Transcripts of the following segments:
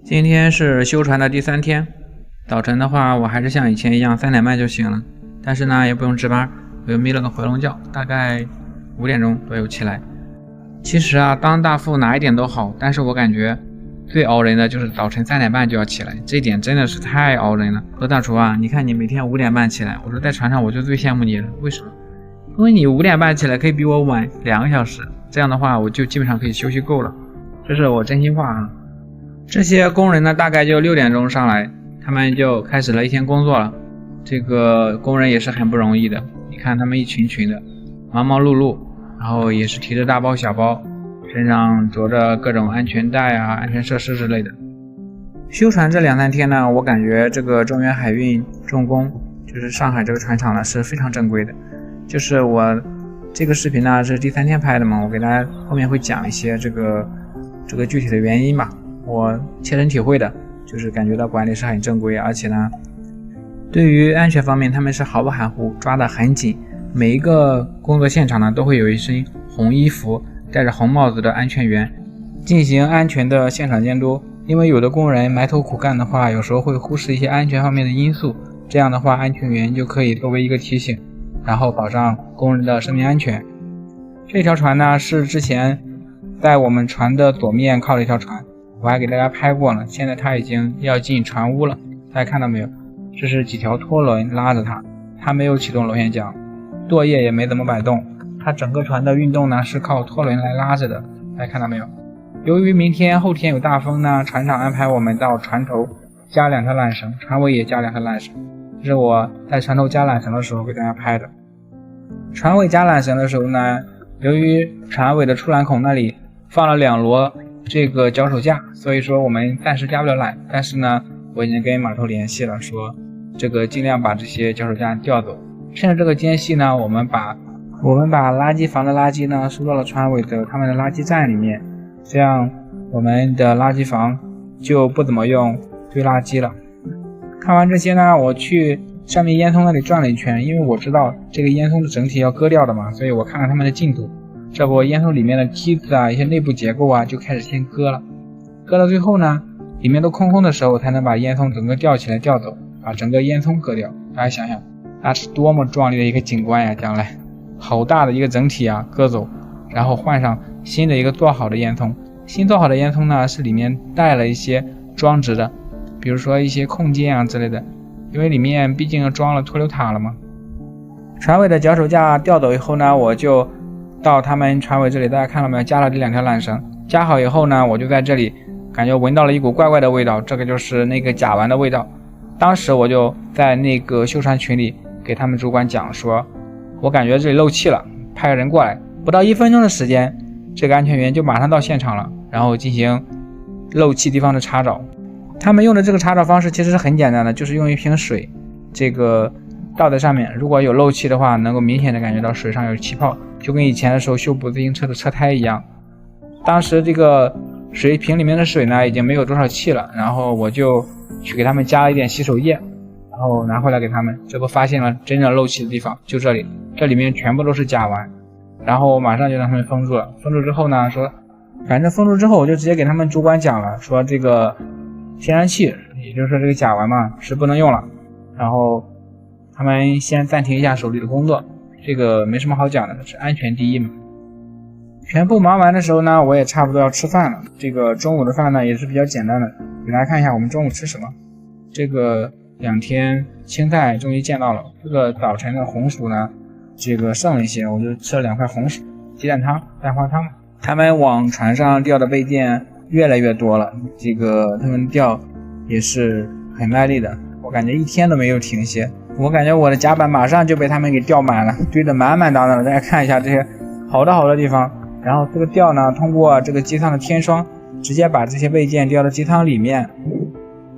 今天是修船的第3天，早晨的话我还是像以前一样3点半就醒了，但是呢也不用值班，我又眯了个回笼觉，大概5点钟左右起来。其实啊，当大副哪一点都好，但是我感觉最熬人的就是早晨3点半就要起来，这一点真的是太熬人了。说大厨啊，你看你每天5点半起来，我说在船上我就最羡慕你了，为什么？因为你5点半起来可以比我晚2个小时，这样的话我就基本上可以休息够了，这是我真心话啊。这些工人呢大概就6点钟上来，他们就开始了一天工作了。这个工人也是很不容易的，你看他们一群群的忙忙碌碌，然后也是提着大包小包，身上着着各种安全带啊、安全设施之类的。修船这2、3天呢，我感觉这个中原海运重工就是上海这个船厂呢是非常正规的。就是我这个视频呢是第3天拍的嘛，我给大家后面会讲一些这个具体的原因吧。我切身体会的，就是感觉到管理是很正规，而且呢对于安全方面他们是毫不含糊，抓得很紧。每一个工作现场呢都会有一身红衣服，戴着红帽子的安全员进行安全的现场监督。因为有的工人埋头苦干的话，有时候会忽视一些安全方面的因素，这样的话安全员就可以作为一个提醒，然后保障工人的生命安全。这条船呢是之前在我们船的左面靠的一条船，我还给大家拍过了，现在它已经要进船坞了，大家看到没有？这是几条拖轮拉着它没有启动螺旋桨，舵叶也没怎么摆动，它整个船的运动呢是靠拖轮来拉着的，大家看到没有？由于明天后天有大风呢，船长安排我们到船头加2条缆绳，船尾也加2条缆绳，这是我在船头加缆绳的时候给大家拍的。船尾加缆绳的时候呢，由于船尾的出缆孔那里放了2摞这个脚手架，所以说我们暂时加不了缆，但是呢我已经跟码头联系了，说这个尽量把这些脚手架调走。趁着这个间隙呢，我们把垃圾房的垃圾呢收到了船尾的他们的垃圾站里面，这样我们的垃圾房就不怎么用堆垃圾了。看完这些呢，我去上面烟囱那里转了一圈，因为我知道这个烟囱的整体要割掉的嘛，所以我看看他们的进度。这不，烟囱里面的梯子啊，一些内部结构啊就开始先割了，割到最后呢里面都空空的时候才能把烟囱整个吊起来吊走，把整个烟囱割掉。大家想想那是多么壮丽的一个景观呀，将来好大的一个整体啊割走，然后换上新的一个做好的烟囱。新做好的烟囱呢是里面带了一些装置的，比如说一些空间啊之类的，因为里面毕竟装了脱硫塔了嘛。船尾的脚手架调走以后呢，我就到他们船尾这里，大家看到没有，加了这2条缆绳。加好以后呢，我就在这里感觉闻到了一股怪怪的味道，这个就是那个甲烷的味道。当时我就在那个修船群里给他们主管讲说，我感觉这里漏气了，派个人过来。不到1分钟的时间，这个安全员就马上到现场了，然后进行漏气地方的查找。他们用的这个查找方式其实是很简单的，就是用一瓶水这个倒在上面，如果有漏气的话，能够明显的感觉到水上有气泡，就跟以前的时候修补自行车的车胎一样。当时这个水瓶里面的水呢已经没有多少气了，然后我就去给他们加了一点洗手液，然后拿回来给他们，这不发现了真正漏气的地方，就这里，这里面全部都是甲烷。然后我马上就让他们封住了，封住之后呢，说反正封住之后我就直接给他们主管讲了，说这个天然气也就是说这个甲烷嘛是不能用了，然后他们先暂停一下手里的工作，这个没什么好讲的，是安全第一嘛。全部忙完的时候呢，我也差不多要吃饭了。这个中午的饭呢也是比较简单的，给大家看一下我们中午吃什么。这个2天青菜终于见到了，这个早晨的红薯呢这个剩了一些，我就吃了2块红薯、鸡蛋汤、蛋花汤。他们往船上调的备件越来越多了，这个他们调也是很卖力的，我感觉1天都没有停歇。我感觉我的甲板马上就被他们给吊满了，堆得满满当当的。大家看一下这些好的地方，然后这个吊呢通过这个机舱的天窗直接把这些备件吊到机舱里面。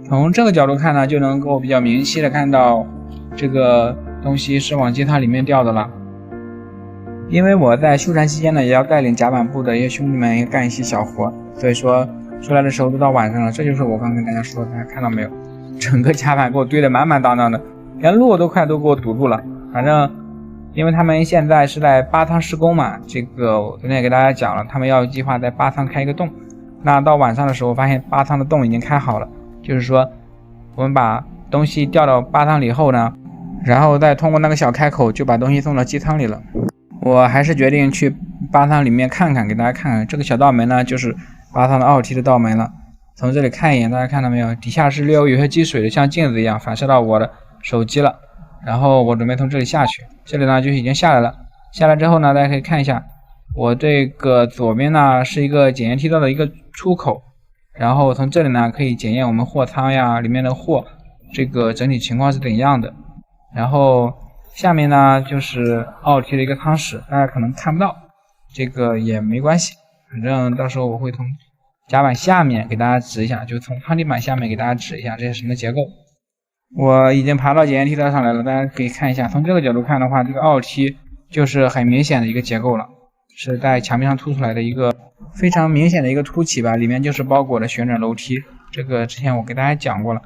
从这个角度看呢，就能够比较明晰的看到这个东西是往机舱里面吊的了。因为我在修船期间呢也要带领甲板部的一些兄弟们干一些小活，所以说出来的时候都到晚上了。这就是我刚跟大家说的，大家看到没有，整个甲板给我堆得满满当当的，连路都快都给我堵住了。反正因为他们现在是在8舱施工嘛，这个我昨天也给大家讲了，他们要计划在8舱开一个洞，那到晚上的时候，发现八汤的洞已经开好了，就是说我们把东西掉到八汤里后呢，然后再通过那个小开口就把东西送到鸡汤里了。我还是决定去八汤里面看看，给大家看看这个小道门呢，就是八汤的奥体的道门了。从这里看一眼，大家看到没有？底下是略微有些积水的，像镜子一样反射到我的手机了。然后我准备从这里下去，这里呢就已经下来了。下来之后呢，大家可以看一下，我这个左边呢是一个检验梯道的一个出口，然后从这里呢可以检验我们货仓呀里面的货这个整体情况是怎样的。然后下面呢就是奥体的一个汤室，大家可能看不到，这个也没关系，反正到时候我会从甲板下面给大家指一下，就从汤底板下面给大家指一下这是什么结构。我已经爬到检验梯道上来了，大家可以看一下，从这个角度看的话，这个奥体就是很明显的一个结构了，是在墙壁上凸出来的一个非常明显的一个凸起吧，里面就是包裹的旋转楼梯，这个之前我给大家讲过了，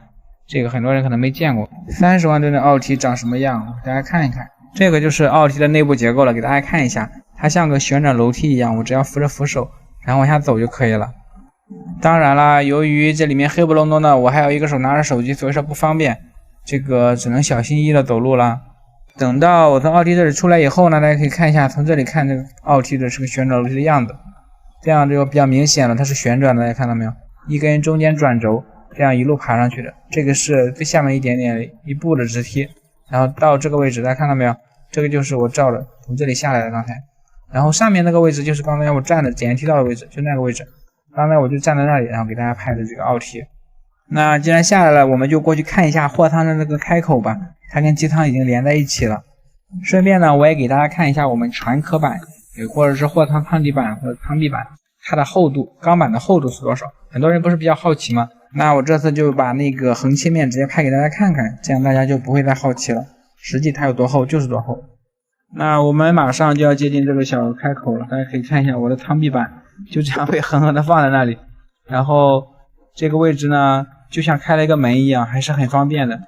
这个很多人可能没见过。30万吨的奥体长什么样，我给大家看一看。这个就是奥体的内部结构了，给大家看一下，它像个旋转楼梯一样，我只要扶着扶手然后往下走就可以了。当然啦，由于这里面黑不隆咚的，我还有一个手拿着手机，所以说不方便，这个只能小心翼翼的走路啦。等到我从奥体这里出来以后呢，大家可以看一下，从这里看这个奥体的是个旋转楼梯的样子，这样就比较明显了，它是旋转的，大家看到没有？一根中间转轴，这样一路爬上去的。这个是最下面一点点一步的直梯，然后到这个位置，大家看到没有？这个就是我照的从这里下来的刚才，然后上面那个位置就是刚才我站的检验梯道的位置，就那个位置。刚才我就站在那里，然后给大家拍的这个奥体。那既然下来了，我们就过去看一下货仓的这个开口吧，它跟机舱已经连在一起了。顺便呢，我也给大家看一下我们船壳板，或者是货仓舱底板或者舱壁板，它的厚度，钢板的厚度是多少？很多人不是比较好奇吗？那我这次就把那个横切面直接拍给大家看看，这样大家就不会再好奇了。实际它有多厚就是多厚。那我们马上就要接近这个小开口了，大家可以看一下我的舱壁板就这样被狠狠的放在那里，然后这个位置呢就像开了一个门一样，还是很方便的。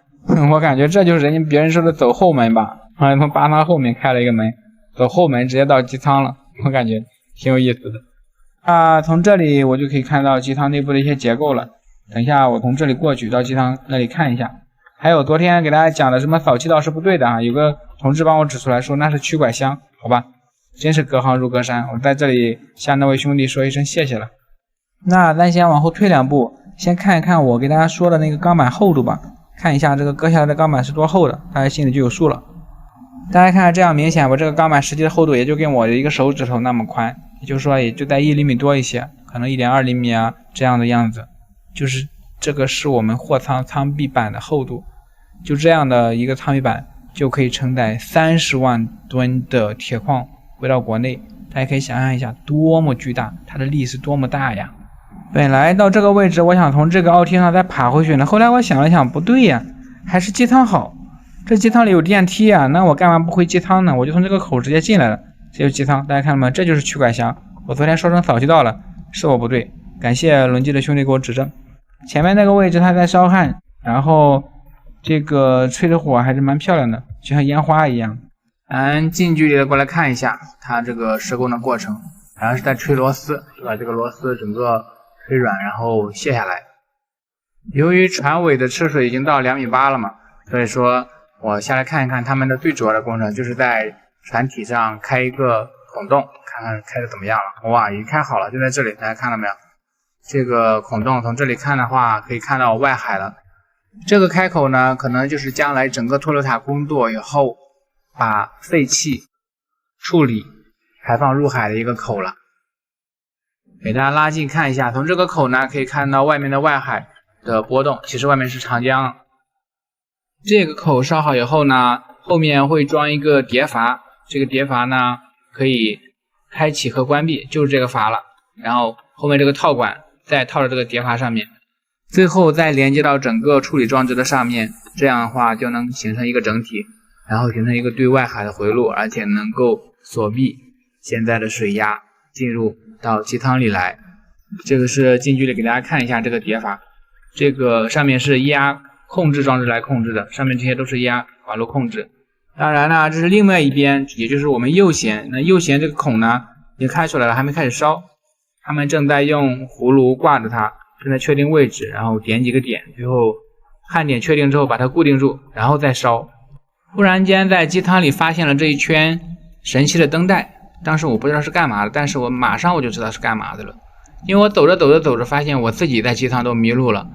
我感觉这就是别人说的走后门吧，从八汤后面开了一个门，走后门直接到机舱了，我感觉挺有意思的。从这里我就可以看到机舱内部的一些结构了。等一下我从这里过去到机舱那里看一下。还有昨天给大家讲的什么扫气道是不对的啊，有个同志帮我指出来说那是曲拐箱，好吧，真是隔行如隔山，我在这里向那位兄弟说一声谢谢了。那咱先往后退两步，先看一看我给大家说的那个钢板厚度吧，看一下这个割下来的钢板是多厚的，大家心里就有数了。大家看这样明显，我这个钢板实际的厚度也就跟我的一个手指头那么宽，也就是说也就在1厘米多一些，可能1.2厘米啊这样的样子，就是这个是我们货仓舱壁板的厚度，就这样的一个舱壁板就可以承载30万吨的铁矿回到国内，大家可以想象一下多么巨大，它的力是多么大呀。本来到这个位置我想从这个奥梯上再爬回去呢，后来我想了想不对呀，还是机舱好，这机舱里有电梯啊，那我干嘛不回机舱呢？我就从这个口直接进来了，这就是机舱，大家看到吗？这就是曲拐箱，我昨天说成扫气道了，是我不对，感谢轮机的兄弟给我指正。前面那个位置它在烧焊，然后这个吹着火还是蛮漂亮的，就像烟花一样。咱近距离的过来看一下它这个施工的过程，好像是在吹螺丝，就把这个螺丝整个吹软然后卸下来。由于船尾的吃水已经到2.8米了嘛，所以说我下来看一看他们的最主要的工程就是在船体上开一个孔洞，看看开的怎么样了。哇，已经开好了，就在这里，大家看到没有？这个孔洞从这里看的话可以看到外海了。这个开口呢可能就是将来整个脱硫塔工作以后把废气处理排放入海的一个口了。给大家拉近看一下，从这个口呢可以看到外面的外海的波动，其实外面是长江。这个口烧好以后呢，后面会装一个碟阀，这个碟阀呢可以开启和关闭，就是这个阀了。然后后面这个套管再套到这个碟阀上面，最后再连接到整个处理装置的上面，这样的话就能形成一个整体，然后形成一个对外海的回路，而且能够锁闭现在的水压进入到机舱里来。这个是近距离给大家看一下这个碟阀，这个上面是液压控制装置来控制的，上面这些都是液压管路控制。当然呢，这是另外一边，也就是我们右舷，那右舷这个孔呢已经开出来了，还没开始烧。他们正在用葫芦挂着它，正在确定位置，然后点几个点，最后焊点确定之后把它固定住，然后再烧。忽然间在鸡汤里发现了这一圈神奇的灯带，当时我不知道是干嘛的，但是我马上就知道是干嘛的了，因为我走着发现我自己在鸡汤都迷路了，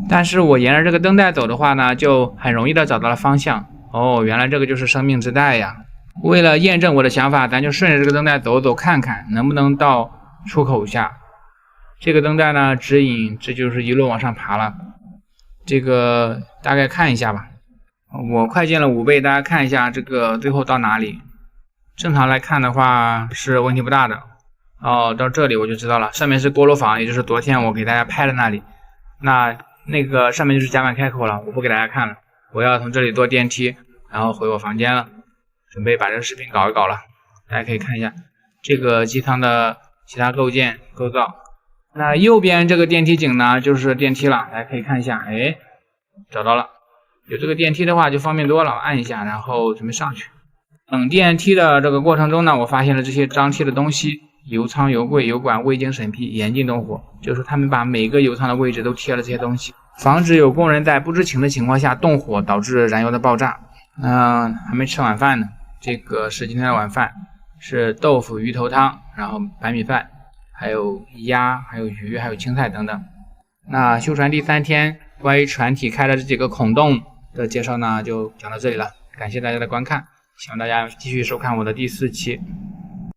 但是我沿着这个灯带走的话呢，就很容易的找到了方向。哦，原来这个就是生命之带呀。为了验证我的想法，咱就顺着这个灯带走走看看能不能到出口下。这个灯带呢指引，这就是一路往上爬了。这个大概看一下吧，我快进了5倍，大家看一下这个最后到哪里。正常来看的话是问题不大的。哦，到这里我就知道了，上面是锅炉房，也就是昨天我给大家拍的那里。那个上面就是甲板开口了，我不给大家看了。我要从这里坐电梯，然后回我房间了，准备把这个视频搞一搞了。大家可以看一下这个鸡汤的其他构造。那右边这个电梯井呢，就是电梯了，大家可以看一下，哎，找到了。有这个电梯的话就方便多了，按一下，然后准备上去。等电梯的这个过程中呢，我发现了这些张贴的东西，油舱、油柜、油管未经审批，严禁动火，就是他们把每个油舱的位置都贴了这些东西，防止有工人在不知情的情况下动火，导致燃油的爆炸。还没吃晚饭呢，这个是今天的晚饭，是豆腐鱼头汤，然后白米饭，还有鸭，还有鱼，还有青菜等等。那修船第3天关于船体开的这几个孔洞的介绍呢，就讲到这里了，感谢大家的观看，希望大家继续收看我的第4期。